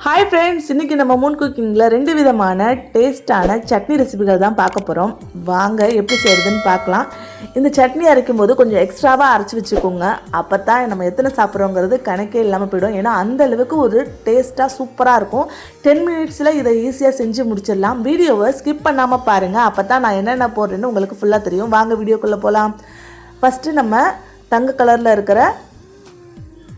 Hi friends, இன்றைக்கி நம்ம Moon குக்கிங்கில் 2 விதமான டேஸ்ட்டான சட்னி ரெசிபிகள் தான் பார்க்க போகிறோம். வாங்க எப்படி செய்கிறதுன்னு பார்க்கலாம். இந்த சட்னி அரைக்கும் போது கொஞ்சம் எக்ஸ்ட்ராவாக அரைச்சி வச்சுக்கோங்க. அப்போ தான் நம்ம எத்தனை சாப்பிட்றோங்கிறது கணக்கே இல்லாமல் போயிடும். ஏன்னா அந்த அளவுக்கு ஒரு டேஸ்ட்டாக சூப்பராக இருக்கும். 10 மினிட்ஸில் இதை ஈஸியாக செஞ்சு முடிச்சிடலாம். வீடியோவை ஸ்கிப் பண்ணாமல் பாருங்கள். அப்போ தான் நான் என்னென்ன போடுறேன்னு உங்களுக்கு ஃபுல்லாக தெரியும். வாங்க வீடியோக்குள்ளே போகலாம். ஃபஸ்ட்டு நம்ம தங்க கலரில் இருக்கிற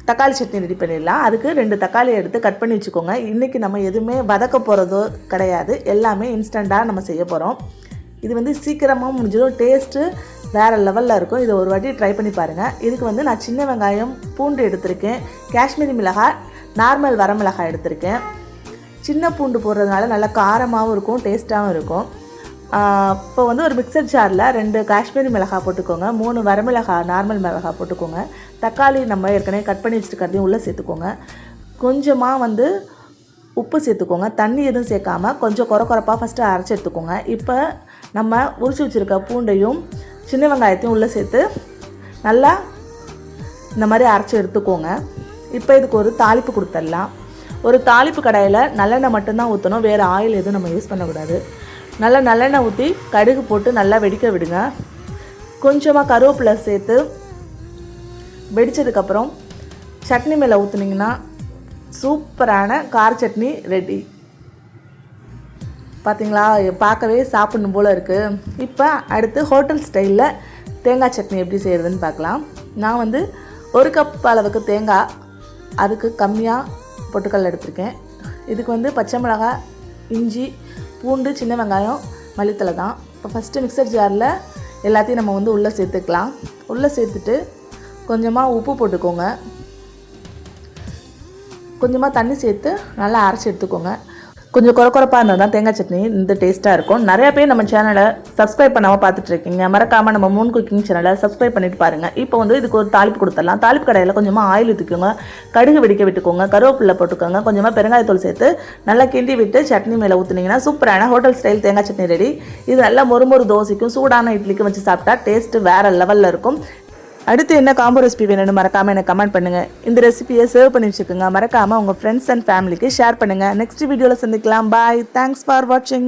தக்காளி சட்னி ரெடி பண்ணிடலாம். அதுக்கு 2 தக்காளி எடுத்து கட் பண்ணி வச்சுக்கோங்க. இன்றைக்கி நம்ம எதுவுமே வதக்க போகிறதோ கிடையாது, எல்லாமே இன்ஸ்டண்ட்டாக நம்ம செய்ய போகிறோம். இது சீக்கிரமாக முடிஞ்சிடும். டேஸ்ட்டு வேறு லெவலில் இருக்கும். இதை ஒரு வாட்டி ட்ரை பண்ணி பாருங்கள். இதுக்கு நான் சின்ன வெங்காயம், பூண்டு எடுத்திருக்கேன். காஷ்மீரி மிளகாய், நார்மல் வரமிளகாய் எடுத்திருக்கேன். சின்ன பூண்டு போடுறதுனால நல்லா காரமாகவும் இருக்கும், டேஸ்ட்டாகவும் இருக்கும். இப்போ ஒரு மிக்சர் ஜாரில் 2 காஷ்மீரி மிளகாய் போட்டுக்கோங்க. 3 வரமிளகாய், நார்மல் மிளகாய் போட்டுக்கோங்க. தக்காளி நம்ம ஏற்கனவே கட் பண்ணி வச்சுருக்கிறதையும் உள்ளே சேர்த்துக்கோங்க. கொஞ்சமாக உப்பு சேர்த்துக்கோங்க. தண்ணி எதுவும் சேர்க்காமல் கொஞ்சம் குறப்பாக ஃபஸ்ட்டு அரைச்சி எடுத்துக்கோங்க. இப்போ நம்ம உரிச்சு வச்சுருக்க பூண்டையும் சின்ன வெங்காயத்தையும் உள்ளே சேர்த்து நல்லா இந்த மாதிரி அரைச்சி எடுத்துக்கோங்க. இப்போ இதுக்கு ஒரு தாளிப்பு கொடுத்துடலாம். ஒரு தாளிப்பு கடாயில் நல்லெண்ணெய் மட்டும்தான் ஊற்றணும், வேறு ஆயில் எதுவும் நம்ம யூஸ் பண்ணக்கூடாது. நல்லா நல்லெண்ணெய் ஊற்றி கடுகு போட்டு நல்லா வெடிக்க விடுங்க. கொஞ்சமாக கருவேப்பிலை சேர்த்து வெடித்ததுக்கப்புறம் சட்னி மேலே ஊற்றுனீங்கன்னா சூப்பரான கார சட்னி ரெடி. பார்த்திங்களா, பார்க்கவே சாப்பிடணும் போல் இருக்குது. இப்போ அடுத்து ஹோட்டல் ஸ்டைலில் தேங்காய் சட்னி எப்படி செய்கிறதுன்னு பார்க்கலாம். நான் 1 கப் அளவுக்கு தேங்காய், அதுக்கு கம்மியாக பொட்டுக்கடலை எடுத்திருக்கேன். இதுக்கு பச்சை மிளகாய், இஞ்சி, பூண்டு, சின்ன வெங்காயம், மல்லித்தலை தான். இப்போ ஃபஸ்ட்டு மிக்சர் ஜாரில் எல்லாத்தையும் நம்ம உள்ளே சேர்த்துக்கலாம். உள்ளே சேர்த்துட்டு கொஞ்சமாக உப்பு போட்டுக்கோங்க. கொஞ்சமாக தண்ணி சேர்த்து நல்லா அரைச்சி எடுத்துக்கோங்க. கொஞ்சம் குறப்பாக இருந்தால் தான் தேங்காய் சட்னி இந்த டேஸ்ட்டாக இருக்கும். நிறையா பேர் நம்ம சேனலை சப்ஸ்கிரைப் பண்ணாமல் பார்த்துட்ருக்கீங்க. மறக்காமல் நம்ம மூன் குக்கிங் சேனலை சப்ஸ்கிரைப் பண்ணிவிட்டு பாருங்கள். இப்போ இதுக்கு ஒரு தாளிப்பு கொடுத்துடலாம். தாளிப்பு கடையில் கொஞ்சமாக ஆயில் ஊற்றிக்கோங்க. கடுகு வெடிக்க விட்டுக்கோங்க. கருவேப்பிலை போட்டுக்கோங்க. கொஞ்சமாக பெருங்காயத்தூள் சேர்த்து நல்லா கிண்டி விட்டு சட்னி மேலே ஊற்றுனீங்கன்னா சூப்பரான ஹோட்டல் ஸ்டைல் தேங்காய் சட்னி ரெடி. இது நல்லா மொறு தோசைக்கும் சூடான இட்லிக்கும் வச்சு சாப்பிட்டா டேஸ்ட்டு வேறு லெவலில் இருக்கும். அடுத்து என்ன காம்போ ரெசிபி வேணும்னு மறக்காமல் எனக்கு கமெண்ட் பண்ணுங்கள். இந்த ரெசிபியை சேவ் பண்ணி வச்சுக்கோங்க. மறக்காமல் உங்கள் ஃப்ரெண்ட்ஸ் அண்ட் ஃபேமிலிக்கு ஷேர் பண்ணுங்கள். நெக்ஸ்ட் வீடியோவில் சந்திக்கலாம். பாய். தேங்க்ஸ் ஃபார் வாட்சிங்.